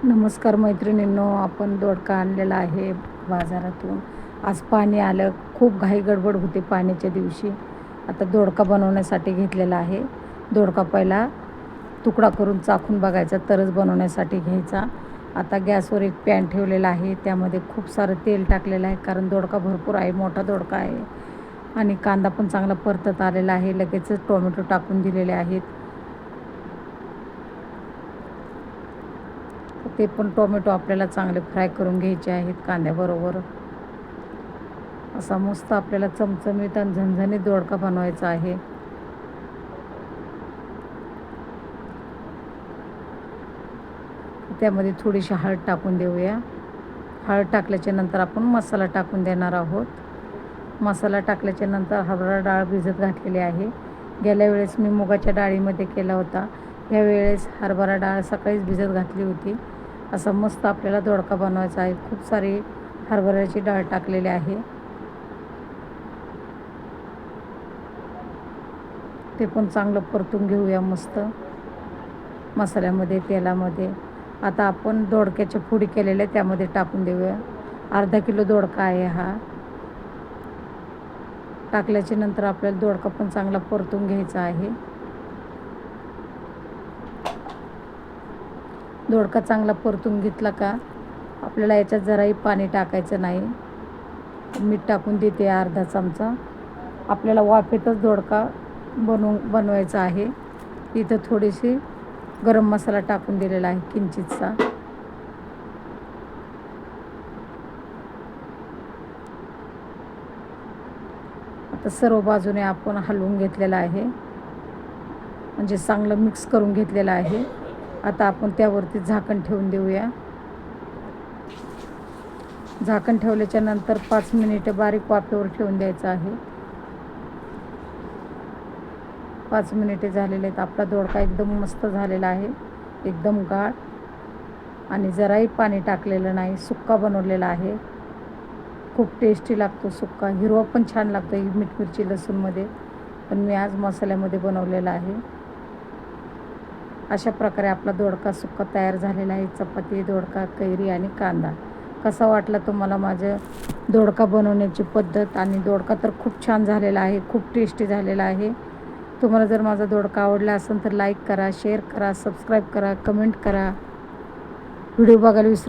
नमस्कार मैत्रिणींनो, आपण दोडका आणलेला आहे बाजारातून. आज पाणी आलं, खूप घाई गडबड होते पाण्याच्या दिवशी. आता दोडका बनवण्यासाठी घेतलेला आहे. दोडका पहिला तुकडा करून चाखून बघायचा, तरच बनवण्यासाठी घ्यायचा. आता गॅसवर एक पॅन ठेवलेला आहे, त्यामध्ये खूप सारं तेल टाकलेलं आहे, कारण दोडका भरपूर आहे, मोठा दोडका आहे. आणि कांदा पण चांगला परतत आलेला आहे. लगेचच टोमॅटो टाकून दिलेले आहेत. ते पण टोमॅटो आपल्याला चांगले फ्राय करून घ्यायचे आहेत कांद्याबरोबर. असा मस्त आपल्याला चमचमीत आणि झणझणीत दोडका बनवायचा आहे. त्यामध्ये थोडीशी हळद टाकून देऊया. हळद टाकल्याच्या नंतर आपण मसाला टाकून देणार आहोत. मसाला टाकल्याच्या नंतर हरभरा डाळ भिजत घातलेली आहे. गेल्या वेळेस मी मुगाच्या डाळीमध्ये केला होता, यावेळेस हरभरा डाळ सकाळीच भिजत घातली होती. असा मस्त आपल्याला दोडका बनवायचा आहे. खूप सारी हरभऱ्याची डाळ टाकलेली आहे. ते पण चांगलं परतून घेऊया मस्त मसाल्यामध्ये, तेलामध्ये. आता आपण दोडक्याच्या फोडी केलेल्या त्यामध्ये टाकून देऊया. अर्धा किलो दोडका आहे हा. टाकल्याच्या नंतर आपल्याला दोडका पण चांगला परतून घ्यायचा आहे. दोडका चांगला परतून घेतला का आपल्याला याच्यात जराही पाणी टाकायचं नाही. मीठ टाकून देते अर्धा चमचा. आपल्याला वाफेतच दोडका बनवायचा आहे. इथं थोडीशी गरम मसाला टाकून दिलेला आहे किंचितसा. आता सर्व बाजूने आपण हलवून घेतलेला आहे, म्हणजे चांगलं मिक्स करून घेतलेलं आहे. आता आपण त्यावरती झाकण ठेवून देऊया. झाकण ठेवल्याच्या नंतर 5 मिनिटे बारीक वाफेवर ठेवून द्यायचं आहे. 5 मिनिटे झालेले आहेत. आपला दोडका एकदम मस्त झालेला आहे, एकदम गाढ आणि जराही पाणी टाकलेलं नाही. सुक्का बनवलेला आहे. खूप टेस्टी लागतो सुक्का. हिरवा पण छान लागतो मीठ मिरची लसूणमध्ये, पण मी आज मसाल्यामध्ये बनवलेला आहे. अशा प्रकारे आपला दोडका सुक्का तयार झालेला आहे. चपाती, दोडका, कैरी आणि कांदा. कसा वाटला तुम्हाला माझं दोडका बनवण्याची पद्धत? आणि दोडका तर खूप छान झालेला आहे, खूप टेस्टी झालेला आहे. तुम्हाला जर माझा दोडका आवडला असेल तर लाईक करा, शेअर करा, सबस्क्राईब करा, कमेंट करा. व्हिडिओ बघायला विसरू